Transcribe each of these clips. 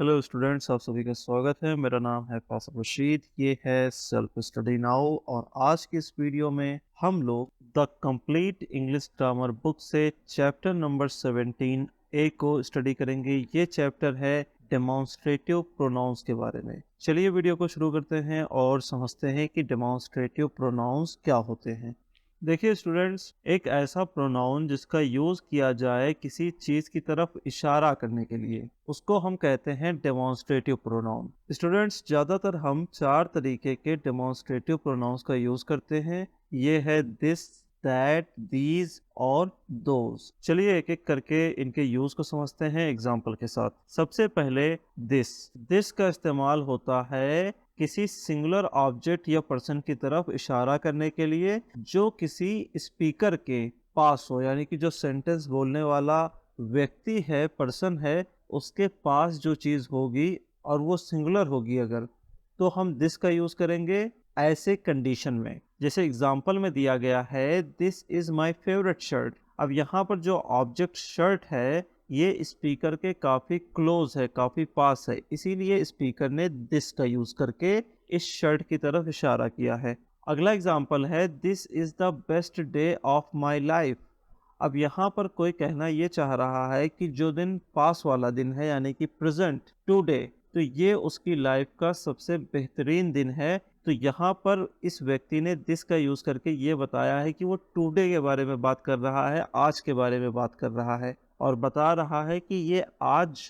Hello students, आप सभी का स्वागत है। मेरा नाम है कासिम रशीद। ये है सेल्फ स्टडी नाउ और आज की इस वीडियो में हम लोग the complete English grammar book से चैप्टर नंबर 17 ए को स्टडी करेंगे। ये चैप्टर है डेमोन्स्ट्रेटिव प्रोनाउंस के बारे में। चलिए वीडियो को शुरू करते हैं और समझते हैं कि डेमोन्स्ट्रेटिव प्रोनाउंस क्या होते हैं। देखिए स्टूडेंट्स, एक ऐसा प्रोनाउन जिसका यूज किया जाए किसी चीज की तरफ इशारा करने के लिए, उसको हम कहते हैं डेमोन्स्ट्रेटिव प्रोनाउन। स्टूडेंट्स, ज्यादातर हम 4 तरीके के डेमोन्स्ट्रेटिव प्रोनाउंस का यूज करते हैं। ये है दिस, दैट, दीज और दोज। चलिए एक एक करके इनके यूज को समझते हैं एग्जाम्पल के साथ। सबसे पहले दिस का इस्तेमाल होता है किसी सिंगुलर ऑब्जेक्ट या पर्सन की तरफ इशारा करने के लिए जो किसी स्पीकर के पास हो, यानी कि जो सेंटेंस बोलने वाला व्यक्ति है, पर्सन है, उसके पास जो चीज होगी और वो सिंगुलर होगी अगर, तो हम दिस का यूज करेंगे ऐसे कंडीशन में। जैसे एग्जाम्पल में दिया गया है this is my favourite shirt. अब यहाँ पर जो ऑब्जेक्ट शर्ट है ये स्पीकर के काफी क्लोज है, काफी पास है, इसीलिए स्पीकर ने दिस का यूज करके इस शर्ट की तरफ इशारा किया है। अगला एग्जाम्पल है this is the best day of my life. अब यहाँ पर कोई कहना ये चाह रहा है कि जो दिन पास वाला दिन है, यानी कि प्रेजेंट, टुडे, तो ये उसकी लाइफ का सबसे बेहतरीन दिन है। तो यहाँ पर इस व्यक्ति ने दिस का यूज करके ये बताया है कि वो टुडे के बारे में बात कर रहा है, आज के बारे में बात कर रहा है और बता रहा है कि ये आज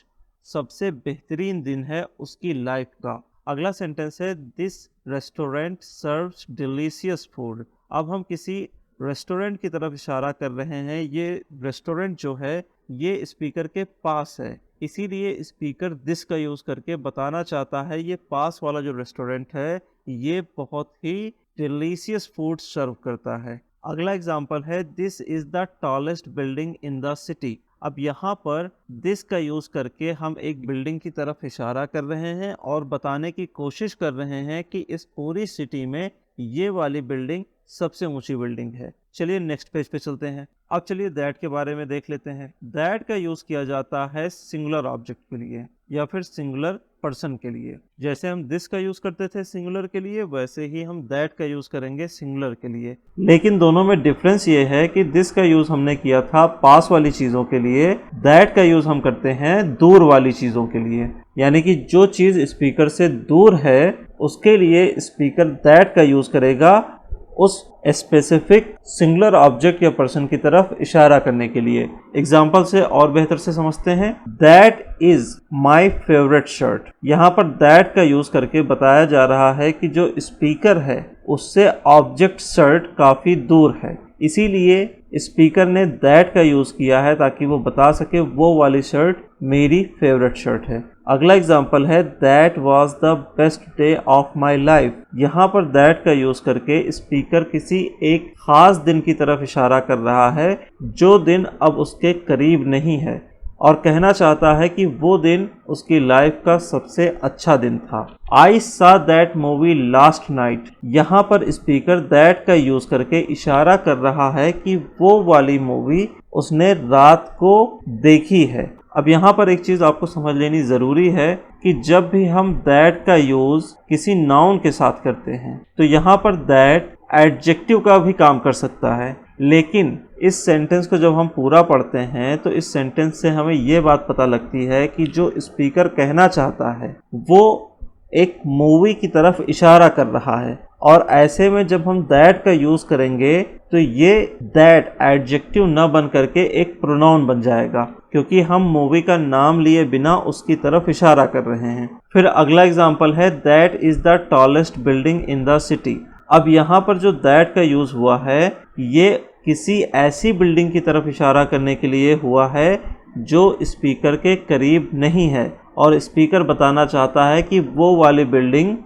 सबसे बेहतरीन दिन है उसकी लाइफ का। अगला सेंटेंस है this restaurant serves delicious food. अब हम किसी रेस्टोरेंट की तरफ इशारा कर रहे हैं। ये रेस्टोरेंट जो है ये स्पीकर के पास है, इसीलिए स्पीकर दिस का यूज करके बताना चाहता है ये पास वाला जो रेस्टोरेंट है ये बहुत ही डिलीशियस फूड सर्व करता है। अगला एग्जाम्पल है this is the tallest building in the city. अब यहाँ पर दिस का यूज करके हम एक बिल्डिंग की तरफ इशारा कर रहे हैं और बताने की कोशिश कर रहे हैं कि इस पूरी सिटी में ये वाली बिल्डिंग सबसे ऊंची बिल्डिंग है। चलिए नेक्स्ट पेज पे चलते हैं। अब चलिए दैट के बारे में देख लेते हैं। दैट का यूज किया जाता है सिंगुलर ऑब्जेक्ट के लिए या फिर सिंगुलर पर्सन के लिए। जैसे हम दिस का यूज करते थे सिंगुलर के लिए, वैसे ही हम दैट का यूज करेंगे सिंगुलर के लिए। लेकिन दोनों में डिफरेंस ये है कि दिस का यूज हमने किया था पास वाली चीजों के लिए, दैट का यूज हम करते हैं दूर वाली चीजों के लिए। यानी कि जो चीज स्पीकर से दूर है उसके लिए स्पीकर दैट का यूज करेगा उस स्पेसिफिक सिंगुलर ऑब्जेक्ट या पर्सन की तरफ इशारा करने के लिए। एग्जाम्पल से और बेहतर से समझते हैं। That is my favourite shirt. यहाँ पर दैट का यूज करके बताया जा रहा है कि जो स्पीकर है उससे ऑब्जेक्ट शर्ट काफी दूर है, इसीलिए स्पीकर ने दैट का यूज किया है ताकि वो बता सके वो वाली शर्ट मेरी फेवरेट शर्ट है। अगला एग्जाम्पल है that was the best day of my life. यहाँ पर दैट का यूज करके स्पीकर किसी एक खास दिन की तरफ इशारा कर रहा है जो दिन अब उसके करीब नहीं है और कहना चाहता है कि वो दिन उसकी लाइफ का सबसे अच्छा दिन था। आई सा दैट मूवी लास्ट नाइट। यहाँ पर स्पीकर दैट का यूज करके इशारा कर रहा है कि वो वाली मूवी उसने रात को देखी है। अब यहाँ पर एक चीज आपको समझ लेनी जरूरी है कि जब भी हम दैट का यूज किसी नाउन के साथ करते हैं तो यहाँ पर दैट एडजेक्टिव का भी काम कर सकता है, लेकिन इस सेंटेंस को जब हम पूरा पढ़ते हैं तो इस सेंटेंस से हमें ये बात पता लगती है कि जो स्पीकर कहना चाहता है वो एक मूवी की तरफ इशारा कर रहा है। और ऐसे में जब हम दैट का यूज करेंगे तो ये दैट एडजेक्टिव न बन करके एक प्रोनाउन बन जाएगा, क्योंकि हम मूवी का नाम लिए बिना उसकी तरफ इशारा कर रहे हैं। फिर अगला एग्जाम्पल है that is the tallest building in the city. अब यहाँ पर जो दैट का यूज हुआ है ये किसी ऐसी बिल्डिंग की तरफ इशारा करने के लिए हुआ है जो स्पीकर के करीब नहीं है और स्पीकर बताना चाहता है कि वो वाली बिल्डिंग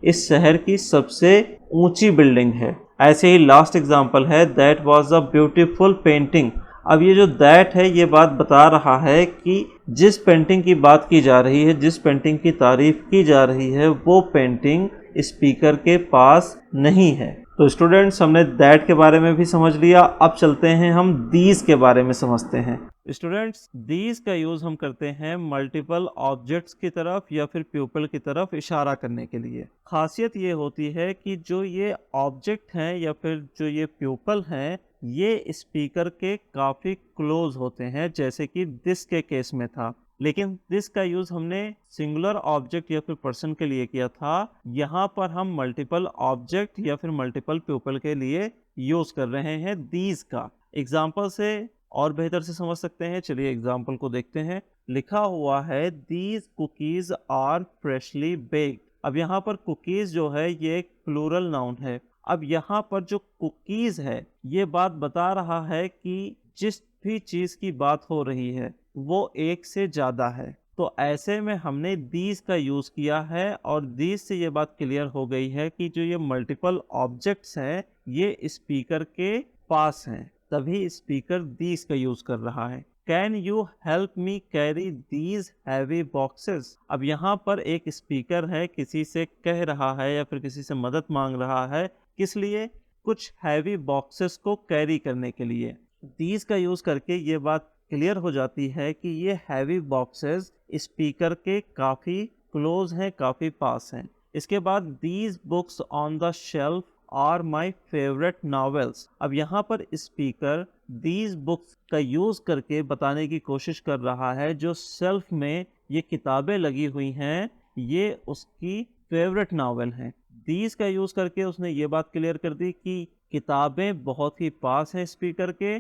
इस शहर की सबसे ऊंची बिल्डिंग है। ऐसे ही लास्ट एग्जाम्पल है that was a beautiful painting. अब ये जो दैट है ये बात बता रहा है कि जिस पेंटिंग की बात की जा रही है, जिस पेंटिंग की तारीफ की जा रही है, वो पेंटिंग स्पीकर के पास नहीं है। तो स्टूडेंट्स, हमने दैट के बारे में भी समझ लिया। अब चलते हैं हम दीज के बारे में समझते हैं। स्टूडेंट्स, दीज का यूज़ हम करते हैं मल्टीपल ऑब्जेक्ट्स की तरफ या फिर प्यूपल की तरफ इशारा करने के लिए। खासियत ये होती है कि जो ये ऑब्जेक्ट हैं या फिर जो ये प्यूपल हैं, ये स्पीकर के काफ़ी क्लोज होते हैं, जैसे कि दिस के केस में था। लेकिन दिस का यूज़ हमने सिंगुलर ऑब्जेक्ट या फिर पर्सन के लिए किया था। यहाँ पर हम मल्टीपल ऑब्जेक्ट या फिर मल्टीपल पीपल के लिए यूज़ कर रहे हैं दीज का। एग्जाम्पल से और बेहतर से समझ सकते हैं। चलिए एग्जाम्पल को देखते हैं। लिखा हुआ है these cookies are freshly baked. अब यहाँ पर कुकीज जो है ये एक प्लूरल नाउन है। अब यहाँ पर जो कुकीज है ये बात बता रहा है कि जिस भी चीज की बात हो रही है वो एक से ज्यादा है। तो ऐसे में हमने दीज का यूज किया है और दीज से ये बात क्लियर हो गई है कि जो ये मल्टीपल ऑब्जेक्ट्स हैं ये स्पीकर के पास हैं, तभी स्पीकर दीज का यूज कर रहा है। Can you help me carry these heavy boxes. अब यहाँ पर एक स्पीकर है, किसी से कह रहा है या फिर किसी से मदद मांग रहा है। किस लिए? कुछ हैवी बॉक्सेस को कैरी करने के लिए। दीज का यूज करके ये बात क्लियर हो जाती है कि ये हैवी बॉक्सेस स्पीकर के काफ़ी क्लोज हैं, काफ़ी पास हैं। इसके बाद these books on the shelf are my favourite novels. अब यहाँ पर स्पीकर दीज बुक्स का यूज़ करके बताने की कोशिश कर रहा है जो शेल्फ में ये किताबें लगी हुई हैं ये उसकी फेवरेट नावल हैं। दीज का यूज़ करके उसने ये बात क्लियर कर दी कि किताबें बहुत ही पास हैं स्पीकर के।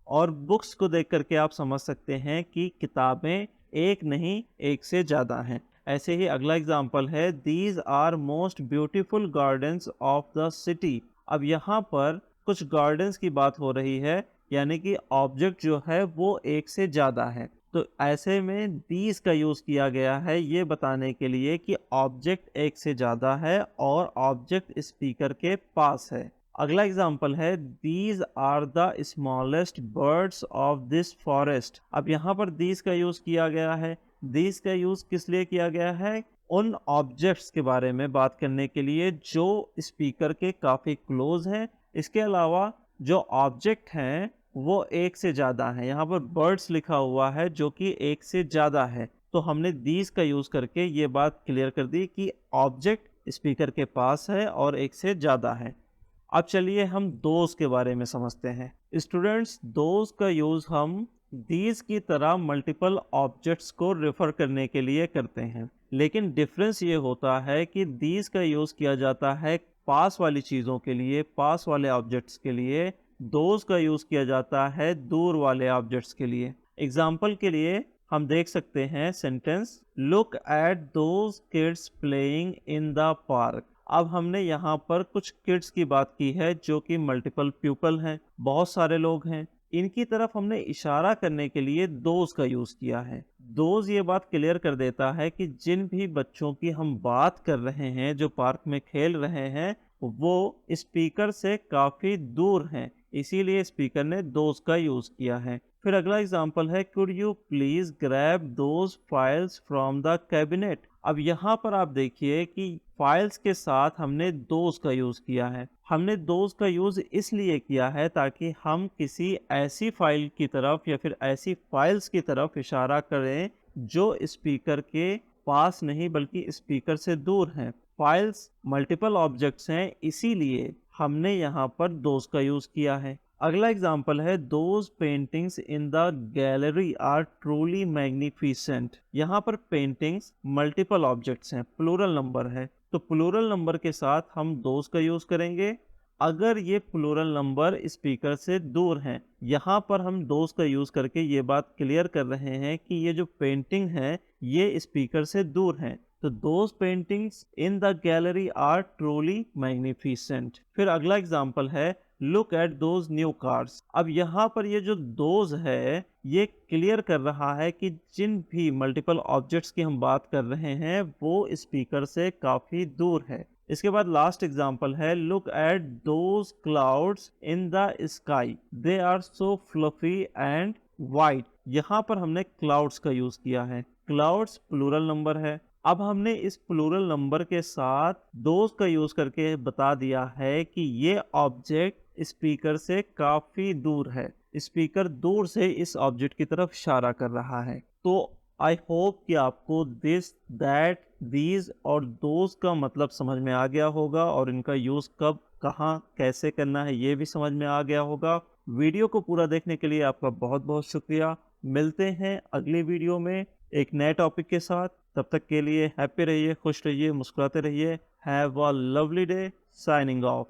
और बुक्स को देख करके आप समझ सकते हैं कि किताबें एक नहीं, एक से ज़्यादा हैं। ऐसे ही अगला एग्जाम्पल है these are most beautiful gardens of the city. अब यहाँ पर कुछ गार्डन्स की बात हो रही है, यानी कि ऑब्जेक्ट जो है वो एक से ज़्यादा है। तो ऐसे में दीज का यूज़ किया गया है ये बताने के लिए कि ऑब्जेक्ट एक से ज़्यादा है और ऑब्जेक्ट स्पीकर के पास है। अगला एग्जाम्पल है these are the smallest birds of this forest. अब यहाँ पर दीज का यूज किया गया है। दीज का यूज किस लिए किया गया है? उन ऑब्जेक्ट्स के बारे में बात करने के लिए जो स्पीकर के काफी क्लोज हैं। इसके अलावा जो ऑब्जेक्ट हैं वो एक से ज्यादा हैं। यहाँ पर बर्ड्स लिखा हुआ है जो कि एक से ज्यादा है। तो हमने दीज का यूज करके ये बात क्लियर कर दी कि ऑब्जेक्ट स्पीकर के पास है और एक से ज्यादा है। अब चलिए हम दोज के बारे में समझते हैं। स्टूडेंट्स, दोज का यूज़ हम दीज की तरह मल्टीपल ऑब्जेक्ट्स को रेफर करने के लिए करते हैं, लेकिन डिफरेंस ये होता है कि दीज का यूज़ किया जाता है पास वाली चीज़ों के लिए, पास वाले ऑब्जेक्ट्स के लिए। दोज का यूज़ किया जाता है दूर वाले ऑब्जेक्ट्स के लिए। एग्जाम्पल के लिए हम देख सकते हैं sentence look at those kids playing in the park. अब हमने यहाँ पर कुछ किड्स की बात की है जो कि मल्टीपल पीपल हैं, बहुत सारे लोग हैं। इनकी तरफ हमने इशारा करने के लिए दोज का यूज किया है। दोज ये बात क्लियर कर देता है कि जिन भी बच्चों की हम बात कर रहे हैं जो पार्क में खेल रहे हैं वो स्पीकर से काफी दूर हैं, इसीलिए स्पीकर ने दोज का यूज किया है। फिर अगला एग्जाम्पल है could you please grab those files from the cabinet. अब यहाँ पर आप देखिए कि फाइल्स के साथ हमने दोज का यूज किया है। हमने दोज का यूज इसलिए किया है ताकि हम किसी ऐसी फाइल की तरफ या फिर ऐसी फाइल्स की तरफ इशारा करें जो स्पीकर के पास नहीं बल्कि स्पीकर से दूर हैं। फाइल्स मल्टीपल ऑब्जेक्ट्स हैं, इसीलिए हमने यहाँ पर दोज का यूज किया है। अगला एग्जाम्पल है those paintings in the gallery are truly magnificent. यहाँ पर पेंटिंग्स मल्टीपल ऑब्जेक्ट्स हैं, प्लूरल नंबर है, तो प्लूरल नंबर के साथ हम दोज का यूज करेंगे अगर ये प्लूरल नंबर स्पीकर से दूर हैं। यहाँ पर हम दोज का यूज करके ये बात क्लियर कर रहे हैं कि ये जो पेंटिंग है ये स्पीकर से दूर हैं। तो those paintings in the gallery are truly magnificent. फिर अगला एग्जाम्पल है look at those new cars. अब यहाँ पर ये जो दोज है ये क्लियर कर रहा है कि जिन भी मल्टीपल ऑब्जेक्ट्स की हम बात कर रहे हैं वो स्पीकर से काफी दूर है। इसके बाद लास्ट एग्जाम्पल है look at those clouds in the sky they are so fluffy and white. यहाँ पर हमने क्लाउड्स का यूज किया है। क्लाउड्स प्लूरल नंबर है। अब हमने इस प्लूरल नंबर के साथ दोज का यूज करके बता दिया है कि ये ऑब्जेक्ट स्पीकर से काफी दूर है, स्पीकर दूर से इस ऑब्जेक्ट की तरफ इशारा कर रहा है। तो आई होप कि आपको दिस, दैट, दीज और दोज का मतलब समझ में आ गया होगा और इनका यूज कब, कहाँ, कैसे करना है ये भी समझ में आ गया होगा। वीडियो को पूरा देखने के लिए आपका बहुत बहुत शुक्रिया। मिलते हैं अगली वीडियो में एक नए टॉपिक के साथ। तब तक के लिए हैप्पी रहिए, खुश रहिए, मुस्कुराते रहिए। Have a lovely day. Signing off.